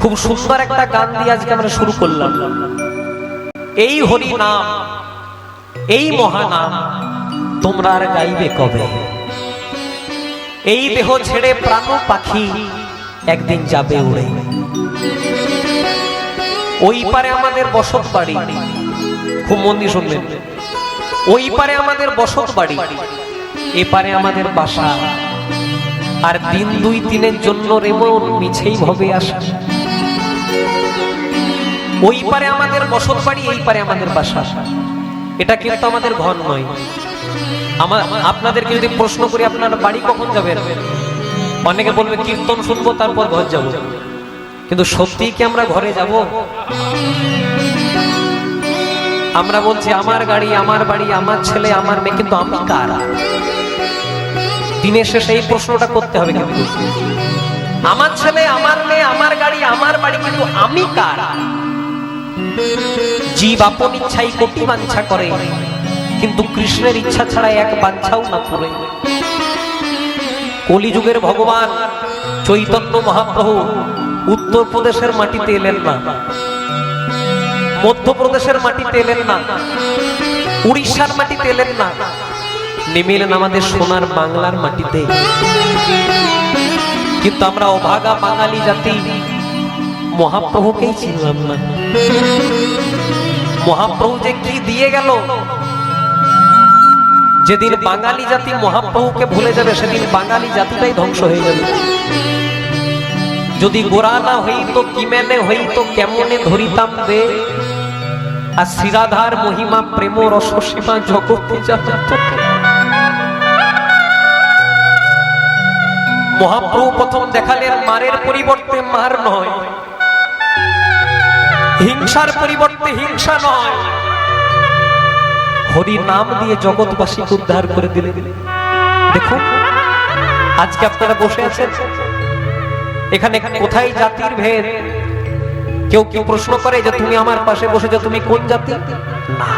খুব সুন্দর একটা গান দিয়ে আজকে আমরা শুরু করলাম। এই হরি নাম, এই মহানাম তোমরা আর গাইবে কবে? এই দেহ ছেড়ে প্রাণ পাখি একদিন যাবে উড়ে। ওই পারে আমাদের বসত বাড়ি, খুব মন দিয়ে শুনবেন, ওই পারে আমাদের বসত বাড়ি, এপারে আমাদের বাসা। আর দিন দুই দিনের জন্য রেমন মিছেই ভবে আসা। ওই পারে আমাদের বসত বাড়ি, এই পারে আমাদের বাসা। এটা কিন্তু আমাদের ঘর নয়। আপনাদেরকে যদি প্রশ্ন করি আপনার বাড়ি কখন যাবেন, অনেকে বলবে কীর্তন শুনবো তারপর ঘর যাব। কিন্তু সত্যি কি আমরা ঘরে যাব? আমরা বলছি আমার গাড়ি, আমার বাড়ি, আমার ছেলে, আমার মেয়ে, কিন্তু আমি কার? দিনের শেষে এই প্রশ্নটা করতে হবে। কিন্তু আমার ছেলে, আমার মেয়ে, আমার গাড়ি, আমার বাড়ি, কিন্তু আমি কার? জীব আপন ইচ্ছাই কোটি বাঞ্ছা করে, কিন্তু কৃষ্ণের ইচ্ছা ছাড়া এক বাঞ্ছাও না করে। কলিযুগের ভগবান চৈতন্য মহাপ্রভু উত্তরপ্রদেশের মাটিতে এলেন না, মধ্যপ্রদেশের মাটিতে এলেন না, উড়িষ্যার মাটিতে এলেন না, নেমে এলেন আমাদের সোনার বাংলার মাটিতে। কিন্তু আমরা অভাগা বাঙালি জাতি মহাপ্রভুকেই চিনলাম না। মহাপ্রভু যে কি দিয়ে গেল, যেদিন বাঙালি জাতি মহাপ্রভুকে ভুলে যাবে সেদিন বাঙালি জাতিটাই ধ্বংস হয়ে যাবে। যদি গোরা না হইতো কিমেনে হইতো কেমনে ধরিতাম দে, আর শ্রীরাধার মহিমা প্রেম রসসীমা জগতে জানত। মহাপ্রভু প্রথম দেখালেন মারের পরিবর্তে মার নয়, হিংসার পরিবর্তে হিংসা নয়, হরি নাম দিয়ে জগৎবাসীকে উদ্ধার করে দিলেন। দেখুন আজকে আপনারা বসে আছেন এখানে, কোথায় জাতির ভেদ? কেউ কেউ প্রশ্ন করে যে তুমি আমার পাশে বসেছো, তুমি কোন জাতি? না,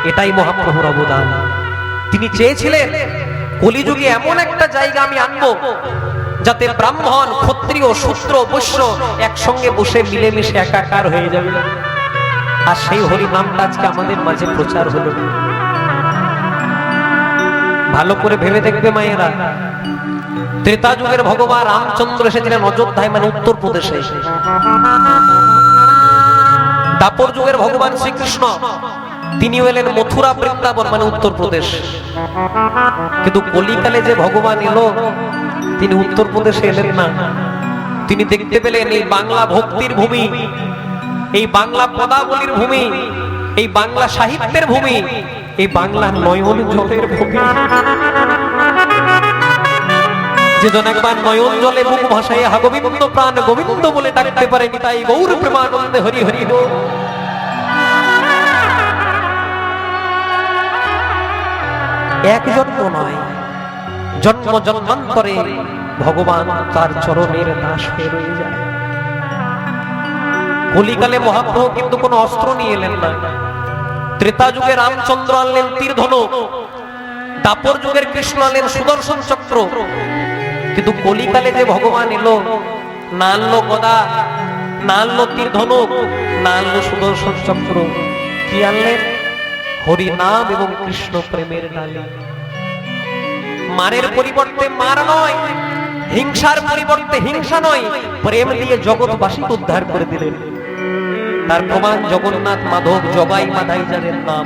এটাই মহাপ্রভুর অবদান। তিনি চেয়েছিলেন কলিযুগে এমন একটা জায়গা আমি আনবো যাতে ব্রাহ্মণ, ক্ষত্রিয়, শূদ্র, বৈশ্য একসঙ্গে বসে মিলেমিশে একাকার হয়ে যাবে। আর সেই হরি নামটা আজকে আমাদের মাঝে প্রচার হলো। ভালো করে ভেবে দেখবে মায়েরা, ত্রেতা যুগের ভগবান রামচন্দ্র এসেছিলেন অযোধ্যায়, মানে উত্তরপ্রদেশে। দাপর যুগের ভগবান শ্রীকৃষ্ণ তিনি এলেন মথুরা, বৃন্দাবন, মানে উত্তরপ্রদেশ। কিন্তু কলিকালে যে ভগবান এলো তিনি উত্তরপ্রদেশে এলেন না। তিনি দেখতে পেলেন এই বাংলা ভক্তির ভূমি, এই বাংলা পদাবলীর ভূমি, এই বাংলা সাহিত্যের ভূমি, এই বাংলা নয়ন জলের ভূমি। যেজন একবার নয়ন জলে মুখ ভাসাইয়া হা গোবিন্দ প্রাণ গোবিন্দ বলে ডাকতে পারেনি, তাই গৌর প্রেমানন্দে হরি হরি গো। এক জন্ম নয়, জন্ম জন্মান্তরে ভগবান তার চরণের দাস হয়ে রয়ে যায়। কলিকালে মহাপ্রভু কিন্তু কোনো অস্ত্র নিয়ে এলেন না। ত্রেতা যুগে রামচন্দ্র আনলেন তীর ধনুক, দাপর যুগের কৃষ্ণ আনলেন সুদর্শন চক্র। কিন্তু কলিকালে যে ভগবান এলো, না আনলো গদা, না আনলো তীর ধনুক, না আনলো সুদর্শন চক্র, কি আনলেন? হরি নাম এবং কৃষ্ণ প্রেমের ডালি। মারের পরিবর্তে মার নয়, হিংসার পরিবর্তে হিংসা নয়, প্রেম দিয়ে জগৎবাসীকে উদ্ধার করে দিলেন। তার প্রমাণ জগন্নাথ, মাধব, জগাই মাধাই যাদের নাম,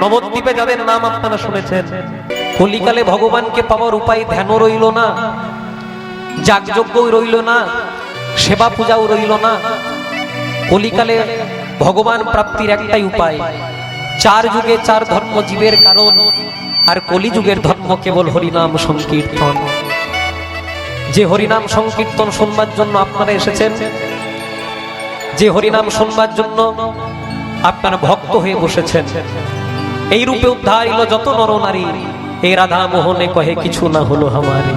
নবদ্বীপে যাদের নাম আপনারা শুনেছেন। কলিকালে ভগবানকে পাওয়ার উপায় ধ্যানও রইল না, যাগযজ্ঞও রইল না, সেবা পূজাও রইল না। কলিকালে ভগবান প্রাপ্তির একটাই উপায়, চার যুগে চার ধর্ম জীবের কারণ, আর কলিযুগের ধর্ম কেবল হরিনাম সংকীর্তন। যে হরিনাম সংকীর্তন শুনবার জন্য আপনারা এসেছেন, যে হরিনাম শুনবার জন্য আপনারা ভক্ত হয়ে বসেছেন, এই রূপে উদ্ধার হলো যত নর নারী। এই রাধা মোহনে কহে কিছু না হলো আমারে।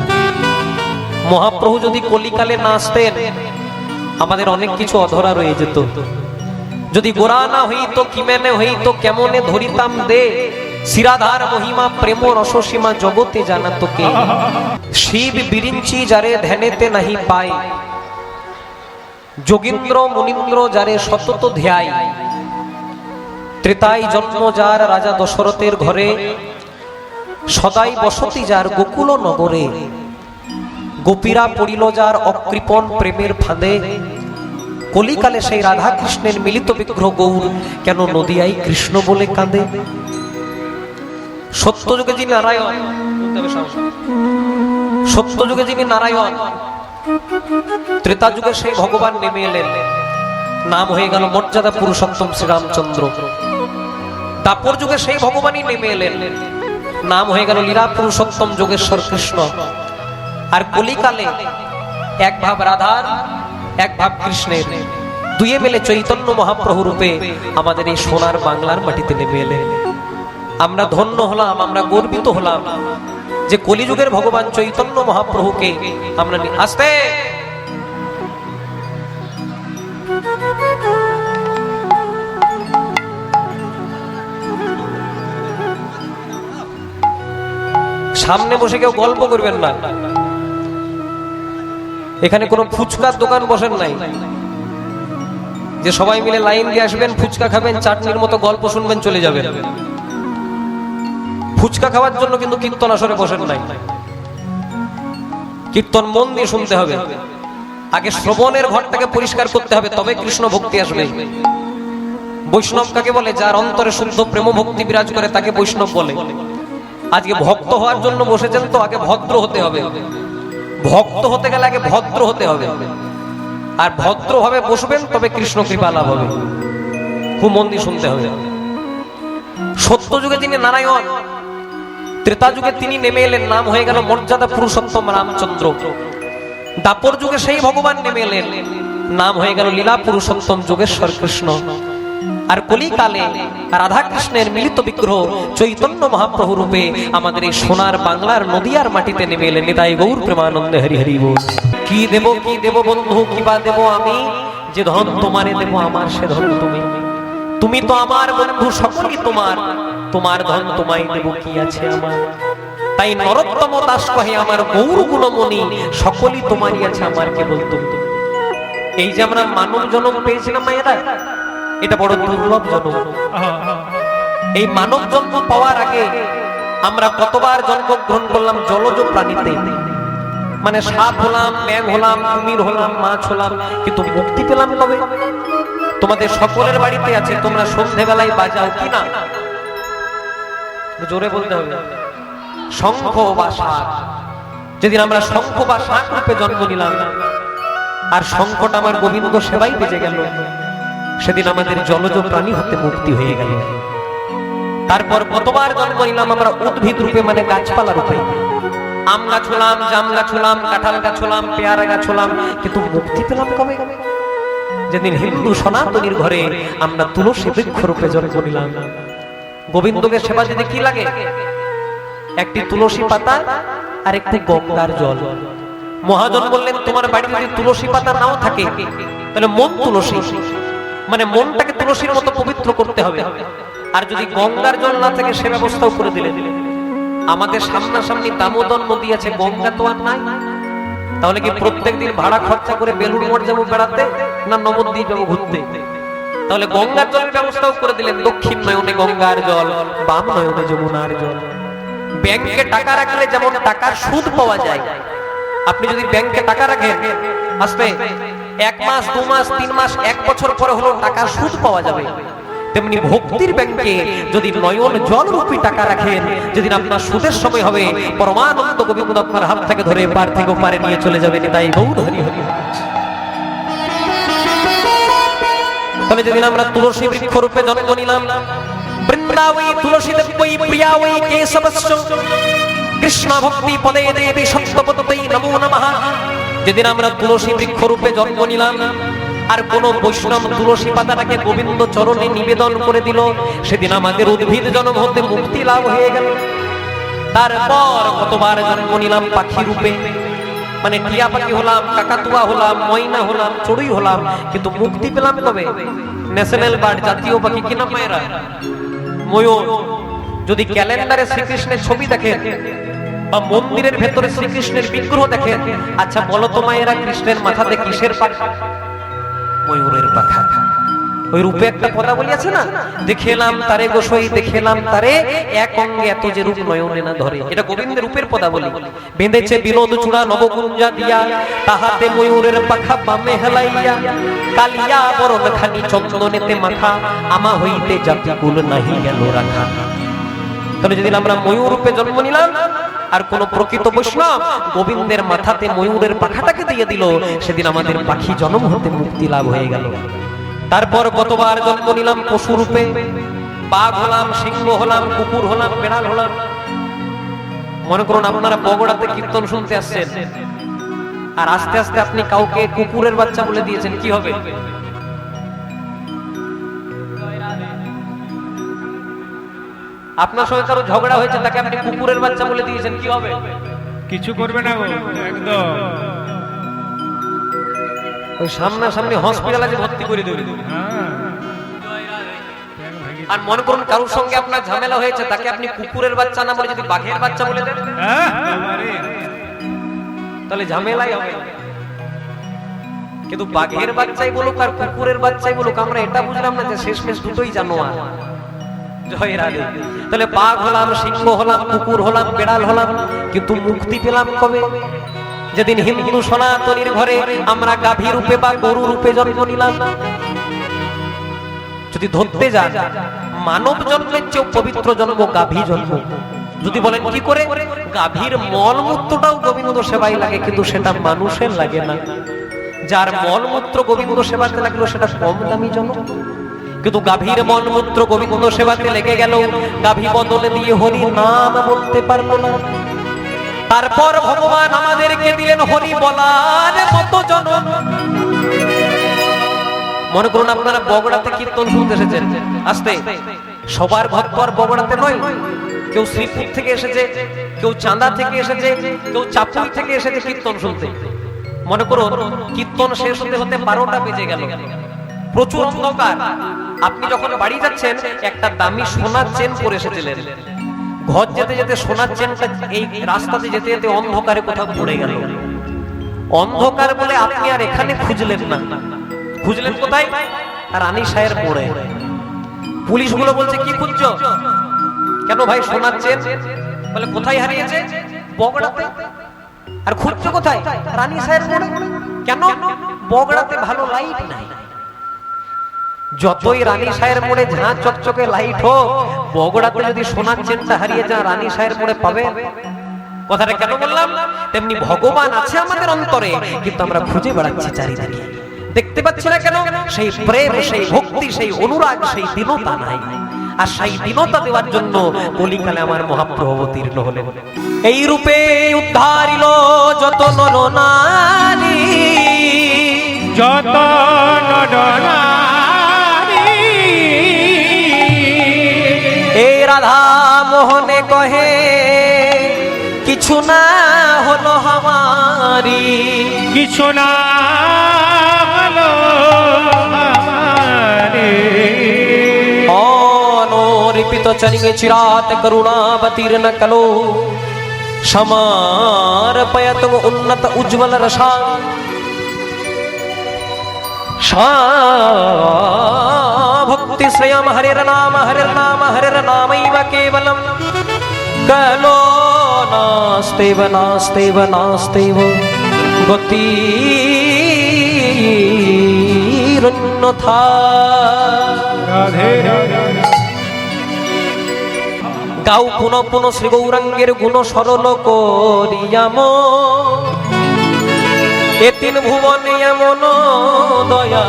মহাপ্রভু যদি কলিকালে না আসতেন আমাদের অনেক কিছু অধরা রয়ে যেত। যদি গোরা না হইতো কিমেনে হইতো কেমনে ধরিতাম দে, শ্রীরাধার মহিমা প্রেম রসসীমা জগতে জানাতো কে। শিব বিরিঞ্চি যারে ধ্যানেতে নাহি পায়, যোগীন্দ্র মুনীন্দ্র যারে সতত ধ্যায়, ত্রেতায় জন্ম যার রাজা দশরথের ঘরে, সদাই বসতি যার গোকুল নগরে, গোপীরা পড়িল যার অকৃপণ প্রেমের ফাঁদে, কলিকালে সেই রাধা কৃষ্ণের মিলিত বিগ্রহ গৌর কেন নদিয়ায় কৃষ্ণ বলে কাঁদে। সত্যযুগে যিনি নারায়ণ, সত্যযুগে যিনি নারায়ণ, ত্রেতা যুগে সেই ভগবান নেমে এলেন, নাম হয়ে গেল মর্যাদা পুরুষোত্তম শ্রীরামচন্দ্র। দাপর যুগে সেই ভগবানই নেমে এলেন, নাম হয়ে গেল লীলা পুরুষোত্তম যোগেশ্বর কৃষ্ণ। আর কলিকালে এক ভাব রাধার, এক ভাব কৃষ্ণের, দুয়ে মিলে চৈতন্য মহাপ্রভু রূপে আমাদের এই সোনার বাংলার মাটিতে নেমে এলেন। আমরা ধন্য হলাম, আমরা গর্বিত হলাম যে কলিযুগের ভগবান চৈতন্য মহাপ্রভুকে আমরা আসতে সামনে বসে কেউ গল্প করবেন না। এখানে কোনো ফুচকার দোকান বসেন নাই যে সবাই মিলে লাইন দিয়ে আসবেন, ফুচকা খাবেন, চাটনির মতো গল্প শুনবেন, চলে যাবেন। ফুচকা খাওয়ার জন্য কিন্তু কীর্তন আসরে বসেন নাই। কীর্তন মন দিয়ে শুনতে হবে, আগে শ্রবণের ঘরটাকে পরিষ্কার করতে হবে, তবে কৃষ্ণ ভক্তি আসবে। বৈষ্ণব কাকে বলে? যার অন্তরে শুদ্ধ প্রেম ভক্তি বিরাজ করে তাকে বৈষ্ণব বলে। আজকে ভক্ত হওয়ার জন্য বসেছেন তো আগে ভদ্র হতে হবে। ভক্ত হতে গেলে আগে ভদ্র হতে হবে, আর ভদ্রভাবে বসবেন তবে কৃষ্ণ কৃপা লাভ হবে। খুব মন দিয়ে শুনতে হবে। সত্য যুগে তিনি নারায়ণ, ত্রেতা যুগে তিনি নেমে এলেন, নাম হয়ে গেল মর্যাদা পুরুষোত্তম রামচন্দ্র। দাপর যুগে সেই ভগবান নেমে এলেন, নাম হয়ে গেল লীলা পুরুষোত্তম যোগেশ্বর কৃষ্ণ। আর কলিকালে রাধা কৃষ্ণের মিলিত বিগ্রহ চৈতন্য মহাপ্রভু রূপে আমাদের এই সোনার বাংলার নদিয়ার মাটিতে নেমে এলেন। নিতাই গৌর প্রেমানন্দে হরি হরি বল। কি দেব বন্ধু, কিবা দেব আমি, যে ধন তোমারে দেব আমার সে ধন তুমি। তুমি তো আমার বন্ধু, সকলই তোমার, তোমার ধন তোমায় দেব কি আছে আমার। তাই নরোত্তম দাস কহে আমার গৌর গুণমণি, সকলই তোমারই আছে আমার কেবল তুমি। এই যে আমরা মানব জন্ম পেয়েছিলাম মায়েরা, এটা বড় দুর্লভ জন্ম। এই মানব জন্ম পাওয়ার আগে আমরা কতবার জন্মগ্রহণ করলাম জলজ প্রাণীতে, মানে সাপ হলাম, ব্যাঙ হলাম, কুমির হলাম, মাছ হলাম, কিন্তু মুক্তি পেলাম কবে? তোমাদের সকলের বাড়িতে আছে, তোমরা সন্ধ্যেবেলায় বাজাও কি না? জোরে বলতে হবে। শঙ্খ বা শাঁখ। যেদিন আমরা শঙ্খ বা শাঁখ রূপে জন্ম নিলাম, আর শঙ্খটা আমার গোবিন্দ সেবাই বেজে গেল, সেদিন আমাদের জলজ প্রাণী হতে মুক্তি হয়ে গেল। তারপর কতবার জন্ম নিলাম আমরা উদ্ভিদ রূপে, মানে গাছপালা রূপে। আম গাছ হলাম, জাম গাছ হলাম, কাঁঠাল গাছ হলাম, পেয়ারা গাছ হলাম, কিন্তু মুক্তি পেলাম কবে? যেদিন হিন্দু সনাতনীর ঘরে আমরা তুলসী বৃক্ষ রূপে জন্ম নিলাম। গোবিন্দকে সেবা দিতে কি লাগে? একটি তুলসী পাতা আর একটি গঙ্গার জল। মহাজন বললেন, তোমার বাড়িতে যদি তুলসী পাতা নাও থাকে তাহলে মন তুলসী, মানে মনটাকে তুলসীর মতো পবিত্র করতে হবে। আর যদি গঙ্গার জল না থাকে সে ব্যবস্থাও করে দিলেন। আমাদের সামনাসামনি দামোদর নদী আছে, গঙ্গা তো আর নাই। তাহলে কি প্রত্যেকদিন ভাড়া খরচা করে বেলুড় মঠ যাবো বেড়াতে, না নবদ্বীপ যাবো ঘুরতে? তাহলে গঙ্গার জলের ব্যবস্থাও করে দিলেন। দক্ষিণ নয়নে গঙ্গার জল, বাম নয়নে যমুনার জল। ব্যাংকে টাকা রাখলে যেমন টাকার সুদ পাওয়া যায়, আপনি যদি ব্যাংকে টাকা রাখেন আসবে 1 মাস 2 মাস 3 মাস 1 বছর পরে হলো টাকার সুদ পাওয়া যাবে। তেমনি ভক্তির ব্যাংকে যদি নয়ন জল রূপী টাকা রাখেন, যেদিন আপনার সুদের সময় হবে পরমানন্দ গোবিন্দ আপনার হাত থেকে ধরে পার থেকে ওপারে নিয়ে চলে যাবে। তাই গৌর হরি হরি। তাহলে যেদিন আমরা তুলসী বৃক্ষ রূপে জন্ম নিলাম, বৃন্দাবৈ তুলসী দেবৈ প্রিয়াবৈ কেশবস্য কৃষ্ণ ভক্তি পদে দেবী সত্যপতৈ নমো নমঃ। যেদিন আমরা তুলসী বৃক্ষ রূপে জন্ম নিলাম, আর কোন বৈষ্ণব তুলসী পাতাটাকে গোবিন্দ চরণে নিবেদন করে দিল, সেদিন আমাদের উদ্ভিদ জন্ম হতে মুক্তি লাভ হয়ে গেল। তারপর কতবার জন্ম নিলাম পাখি রূপে, মানে টিয়া পাখি হলাম, কাকাতুয়া হলাম, ময়না হলাম, চড়ুই হলাম, কিন্তু মুক্তি পেলাম কবে? ন্যাশনাল বার্ড, জাতীয় পাখি কি নাম মায়েরা? ময়ূর। যদি ক্যালেন্ডারে শ্রীকৃষ্ণের ছবি দেখেন বা মন্দিরের ভেতরে শ্রীকৃষ্ণের বিগ্রহ দেখেন, আচ্ছা বলো তো মায়েরা, কৃষ্ণের মাথাতে কিসের পাখা? ময়ূরের পাখা। ওই রূপে একটা কথা বলি আছে না, দেখেলাম তারে গোসাই দেখেলাম তারে, এক অঙ্গে এত যে রূপ নয়নে না ধরে। এটা গোবিন্দের রূপের কথা বলি। বেঁধেছে বিনোদ চূড়া নবকুঞ্জা দিয়া, তাহাতে ময়ূরের পাখা বামে হেলাইয়া, কালিয়া বরণ খানি চন্দনেতে মাখা, আমা হইতে জাতিকুল নাহি গেল রাখা। তাহলে যেদিন আমরা ময়ূর রূপে জন্ম নিলাম, আর কোন প্রকৃত বৈষ্ণব গোবিন্দের মাথাতে ময়ূরের পাখাটাকে দিয়ে দিল, সেদিন আমাদের পাখি জন্ম হতে মুক্তি লাভ হয়ে গেল। তারপর কতবার জন্ম নিলাম পশু রূপে, বাঘ হলাম, সিংহ হলাম, কুকুর হলাম, বেড়াল হলাম। মনে করুন আপনারা বগড়াতে কীর্তন শুনতে আসছেন, আর আস্তে আস্তে আপনি কাউকে কুকুরের বাচ্চা বলে দিয়েছেন, কি হবে? আপনার সঙ্গে কারো ঝগড়া হয়েছে, তাকে আপনি কুকুরের বাচ্চা বলে দিয়েছেন, কি হবে? কিছু করবে না গো, একদম ওই সামনাসামনি হসপিটালে যে ভর্তি করে দেবে। আর মনে করুন কারোর সঙ্গে আপনার ঝামেলা হয়েছে, তাকে আপনি কুকুরের বাচ্চা না বলে যদি বাঘের বাচ্চা বলে দেন, তাহলে ঝামেলাই হবে। কিন্তু বাঘের বাচ্চাই বলুক আর কুকুরের বাচ্চাই বলুক, আমরা এটা বুঝলাম না যে শেষমেশ দুটোই জানোয়ার। জয় রাধে। তাহলে বাঘ হলাম, সিংহ হলাম, কুকুর হলাম, বেড়াল হলাম, কিন্তু মুক্তি পেলাম কবে? যেদিন হিন্দু সনাতনীর ঘরে আমরা গাভী রূপে বা গরু রূপে জন্ম নিলাম। যদি ধরতে যান, মানব জন্মের চেয়ে পবিত্র জন্ম গাভী জন্ম। যদি বলেন কি করে, গাভীর মলমূত্রটাও গোবিন্দ সেবায় লাগে, কিন্তু সেটা মানুষের লাগে না। যার মলমূত্র গোবিন্দ সেবাতে লাগলো সেটা কম দামি জন্ম, কিন্তু গাভীর মলমূত্র গোবিন্দ সেবাতে লেগে গেল, গাভী বদলে দিয়ে হরি নাম বলতে পারলো না। তারপর ভগবান আমাদেরকে দিলেন হরি বলার মতো জনম। মনে করুন আপনারা বগড়াতে কীর্তন শুনতে এসেছেন, আসতে সবার ভক্তর বগড়াতে নয়। কেউ শ্রীপুর থেকে এসেছে, কেউ চাঁদা থেকে এসেছে, কেউ চাপুই থেকে এসেছে কীর্তন শুনতে। মনে করুন কীর্তন শেষ হতে হতে 12টা বেজে গেল, প্রচুর অন্ধকার। আপনি যখন বাড়ি যাচ্ছেন, একটা দামি সোনার চেন পরে এসেছিলেন, ঘর যেতে যেতে সোনার চেনটা এই রাস্তাতে যেতে যেতে অন্ধকারে কোথাও পড়ে গেল। অন্ধকার বলে আপনি আর এখানে খুঁজলেন না, খুঁজলেন কোথায়? রানী সাহের মোড়ে। পুলিশগুলো বলছে কি খুঁজছো? কেন ভাই সোনার চেন? বলে কোথায় হারিয়েছে? বগড়াতে। আর খুঁজছো কোথায়? রানী সাহের মোড়ে। কেন? বগড়াতে ভালো লাইট নাই। যতই রানী সাহের মোড়ে ঝাঁ চকচকে লাইট হোক, বগড়াতে যদি সোনার চেনটা হারিয়ে যায়, রানী সাহের মোড়ে পাবে? কথাটা কেন বললাম? তেমনি ভগবান আছে আমাদের অন্তরে, কিন্তু আমরা খুঁজে বেড়াচ্ছি চারিদিকে, দেখতে পাচ্ছি না কেন? সেই প্রেম, সেই ভক্তি, সেই অনুরাগ, সেই দীনতা নাই। আর সেই দীনতা দেওয়ার জন্য কলিকালে আমার মহাপ্রভু অবতীর্ণ হলেন। এই রূপে উদ্ধারিল যত নর নারী, যত নর এই রাধা মোহনে কহে কিছু না হলো আমারি, কিছু না হলো আমারি। অনরিপিত চরিগে চিরাত করুণাবতীর্ণ কলো, সমর্পয়ত উন্নত উজ্জ্বল রসা, ভক্তি শ্রেয়ম হরির নাম হরির নামৈব কেবলম, কলো নাস্তেব নাস্তেব নাস্তেব গতিরন্যথা। রাধে রাধে। গাও পুনঃ পুনঃ শ্রী গৌরাঙ্গের গুণ সরল করিয়াম, এ তিন ভুবনে এমন দয়া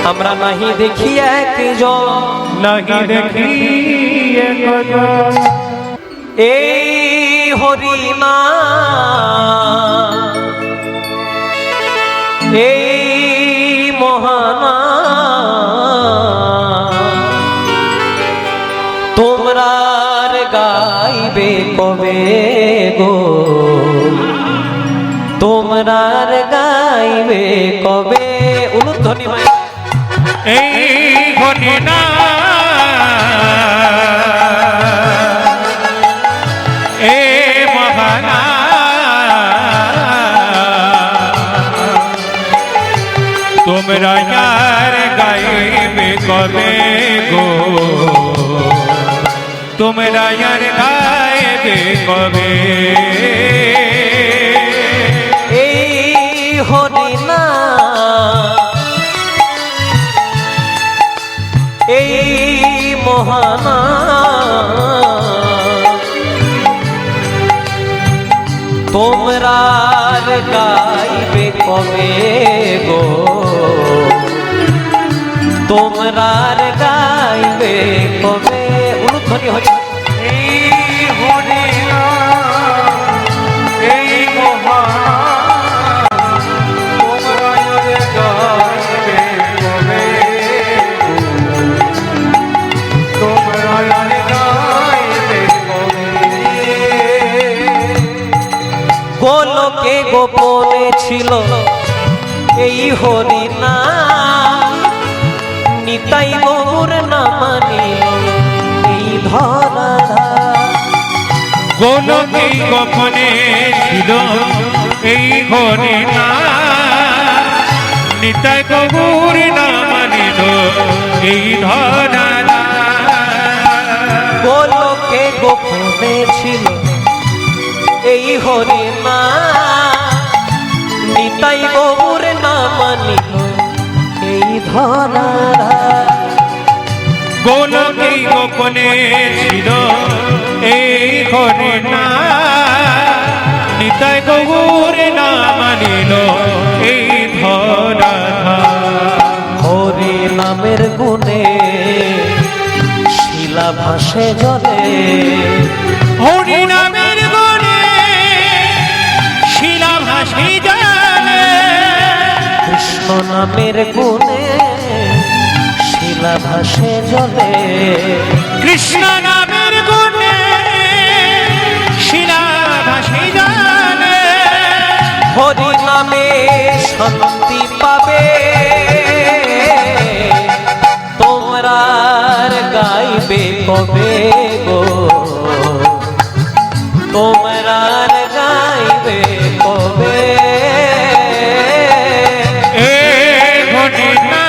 আমরা নাহি দেখি একজন, নাহি দেখি একজন। এই হরি নাম, এই মহানাম তোমরার গাইবে কবে গো, তোমরার গাইবে কবে? উলুধ্বনি হয় এই হরি নাম, এই মহানাম তোমরা यार গাইবে কবে গো তোমরা यार গাইবে কবে এই হরিনা এই মহানা তোমরা গাইবে কবে গো তোমরা গাইবে কবে উলুধ্বনি হরি এই হরিনা এই মহান তোমরা গাইবে কবে তোমরা গাইবে কবে গোলকে গোপনে ছিল এই হরিনা নিতাই গৌর না মানিল এই ধরা গোলকে গোপনে ছিল এই হরিনা নিতাই গৌর না মানিল এই ধরা গোলকে গোপনে ছিল এই হরিনা নিতাই গৌর না মানিল এই ধরা গোলকে গোপনে ছিল এই হরিনা নিতাই গৌর না মানিল এই ধরা হরি নামের গুণে শিলা ভাসে জলে হরি নামের গুণে শিলা ভাসি জলে কৃষ্ণ নামের গুণে শিলা ভাসে জলে কৃষ্ণ নামের গুণে শিলা ভাসি জলে হরি নামে শান্তি পাবে তোমরা গাইবে কবে গো তোমরা গাইবে কবে এ ঘটনা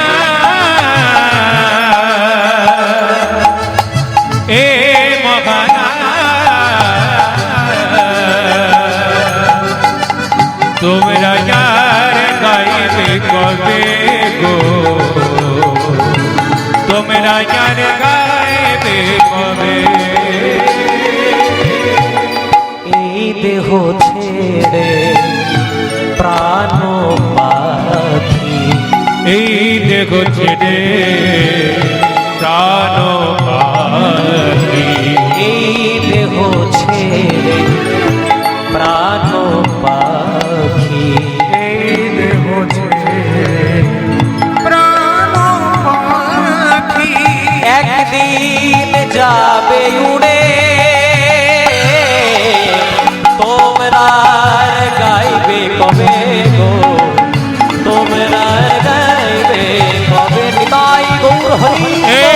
এ মহানা তোমরা यार গাইবে কবে গো তোমরা यार গাইবে কবে এই দেহ ছেড়ে প্রাণ পাখি এই দেখো ছেড়ে প্রাণ পাখি এই দেহ ছেড়ে প্রাণ পাখি এই দেহ ছেড়ে প্রাণ পাখি একদিন যাবে উড়ে তোমরা গাইবে কবে গো তোমরা গাইবে কবে নিতাই গৌর হরি এ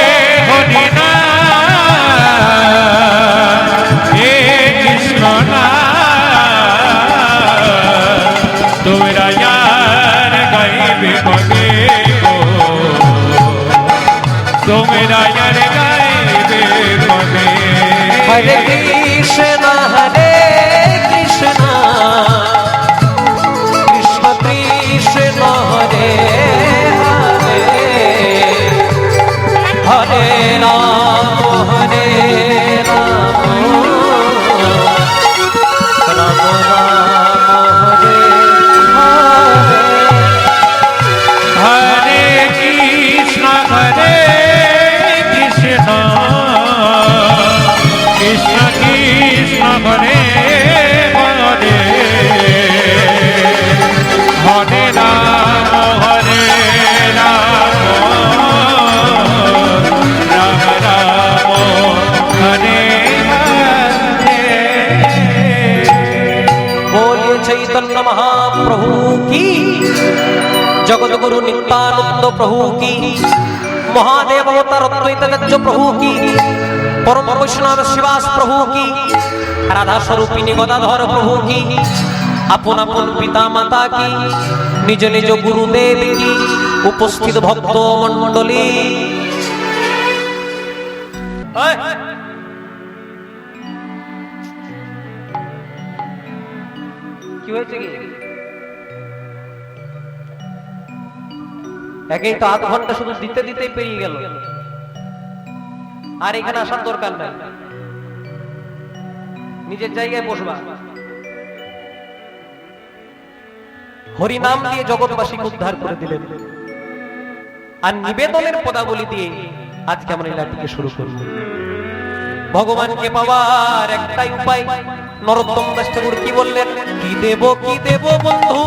হরিনা এ কৃষ্ণ না তোমরা यार গাইবে কবে গো তোমরা यार গাইবে কবে হরে কৃষ্ণ কৃষ্ণ কৃষ্ণ কৃষ্ণ হরে হরে হরে রাম রাম রাম হরে হরে হরে কৃষ্ণ কৃষ্ণ কৃষ্ণ কৃষ্ণ হরে হরে হরে রাম রাম রাম হরে হরে बोलिए चैतन्य महाप्रभु की जगत गुरु नित्यानंद प्रभु की महादेव अवतार अद्वैत गज्ज प्रभु की परम वैष्णव शिवास प्रभु की राधा स्वरूपिणी गदाधर प्रभु की अपन अपन पिता माता की निज निज गुरुदेव की উপস্থিত ভক্ত মণ্ডলী, কি হয়েছে কি? একেই তো আধ ঘন্টা শুধু দিতে দিতেই পেরিয়ে গেল, আর এখানে আসার দরকার নাই, নিজের জায়গায় বসবা। হরি নাম দিয়ে জগৎবাসীকে উদ্ধার করে দিলেন, আর নিবেদনের পদাবলী দিয়ে আজকে আমরা লীলাটিকে শুরু করব। ভগবানকে পাওয়ার একটাই উপায়, নরোত্তম দাস ঠাকুর কি বললেন? কি দেব বন্ধু,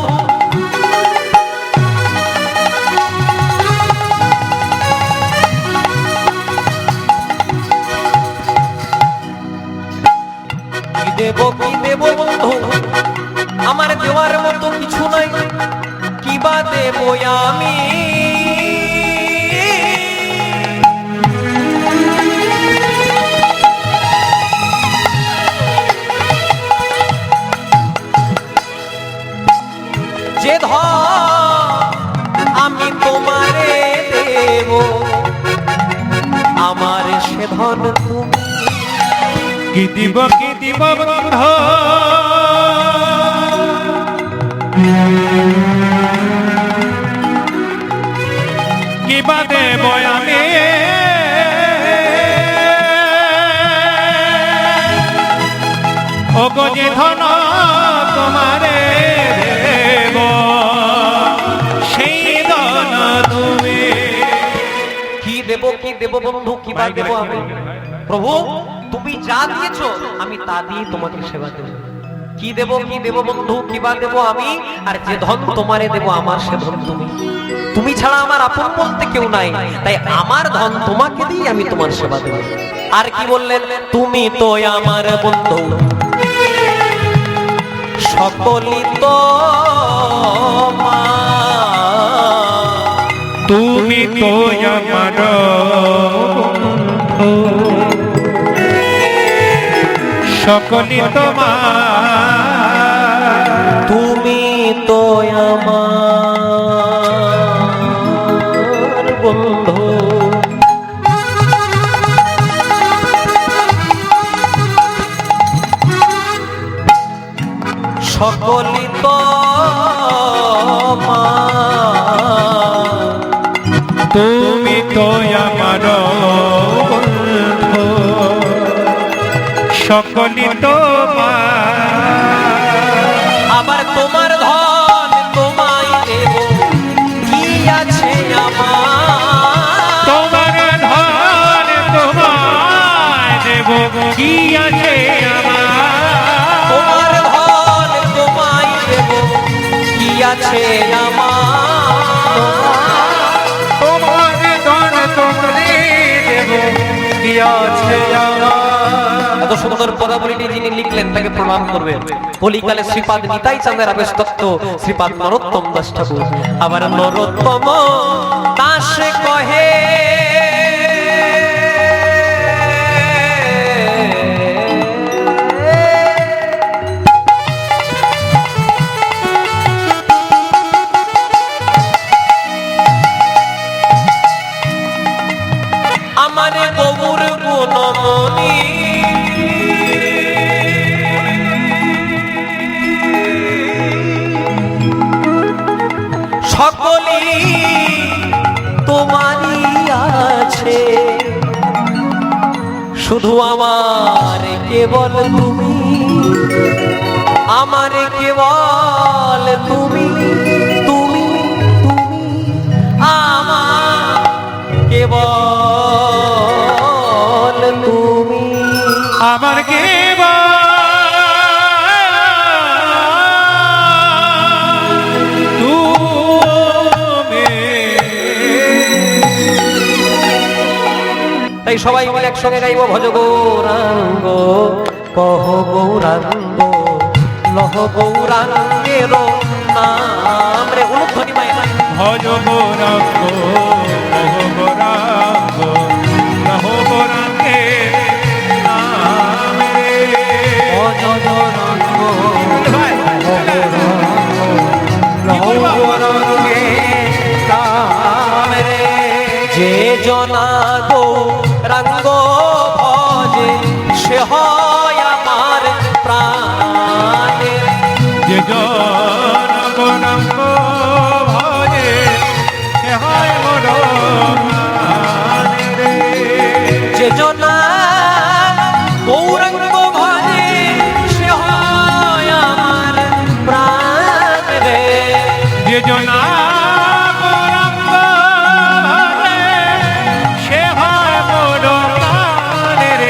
কি দেব বন্ধু, আমার দেওয়ার মতো কিছু নাই, কি বা দেব আমি। যে ধন আমি তোমারে দেব, আমার সে ধন তুমি। কি দিব বন্ধু, কি বা দেব আমি, ও গো যে ধন তোমারে দেব, সেই ধন তুমি। কি দেব বন্ধু, কি বা দেব আমি। প্রভু তুমি যা দিয়েছো আমি তা দিয়ে তোমাকে সেবা দেব। কি দেব বন্ধু, কি বা দেব আমি, আর যে ধন তোমারে দেব আমার সে ধন তুমি। তুমি ছাড়া আমার আপন বলতে কেউ নাই, তাই আমার ধন তোমাকে দিয়ে আমি তোমার সেবা দেব। আর কি বললেন? তুমি তো আমার বন্ধু, সকলই তো মা। তুমি তো আমার বন্ধু, সকলই তোমার। তুমি তো আমার বন্ধু, সকলই তোমার। তুমি তো আমার বন্ধু, সকলই তোমার। আবার তোমার ধন তোমায় দেব, কি আছে আমার। তোমার ধন তোমায় দেব, কি আছে আমার। তোমার ধন তোমায় দেব, কি আছে আমার। তোমার ধন তোমারে দেব, কি আছে আমার। এত সুন্দর পদাবলীটি যিনি লিখলেন তাকে প্রণাম করবেন। কলিকালে শ্রীপাদ নিতাই চাঁদের আবেশ তত্ত্ব শ্রীপাদ নরোত্তম দাস ঠাকুর। আবার নরোত্তম দাস কহে, আমার গৌর গুণমণি, সকলই তোমারই আছে, শুধু আমার কেবল তুমি, আমার কেবল তুমি, তুমি তুমি আমার কেবল তুমি। আমার কেবল তুমি। তাই সবাই মিলে একসঙ্গে গাইব ভজ গৌরাঙ্গ, কহ গৌরাঙ্গ, লহ গৌরাঙ্গের নাম রে। অনুধ্বনি মায়ের ভজ গৌরাঙ্গ, কহ গৌরাঙ্গ, লহ গৌরাঙ্গের নাম রে। ভজ গৌরাঙ্গ, লহ গৌরাঙ্গ, লহ গৌরাঙ্গের নাম জনা গৌরাঙ্গ ভজে সে হয় আমার প্রাণের। যে জন গৌরাঙ্গ ভজে সে হয় মোর প্রাণের। যে জনা গৌরাঙ্গ ভজে সে হয় আমার প্রাণের। যে জনা গৌরাঙ্গ ভজে সে হয় মোর প্রাণের।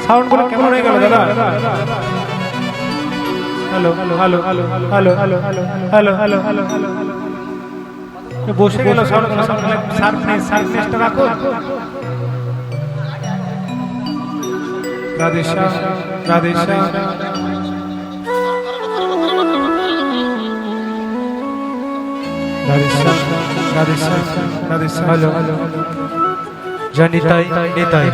সাউন্ড গুলো কেমন হয়ে গেল দাদা? Hello hello hello hello hello hello hello hello hello hello বসে গেল সাউন্ড সার্ফনেসটা রাখো। রাধে শ্যাম রাধে শ্যাম। রাধে শ্যাম রাধে শ্যাম রাধে শ্যাম। হ্যালো হ্যালো জানি তাই নিতাই।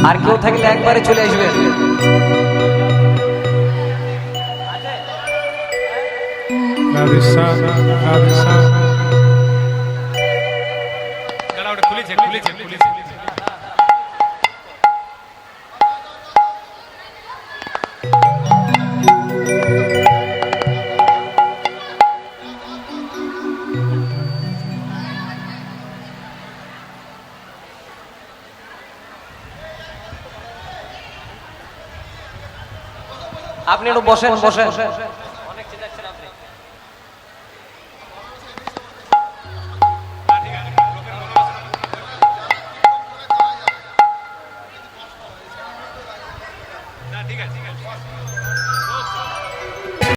আর কেউ থাকলে একবারে চলে আসবেন। রাধে শ্যাম রাধে শ্যাম। খুলেছে খুলেছে খুলেছে। আপনি একটু বসেন বসেন।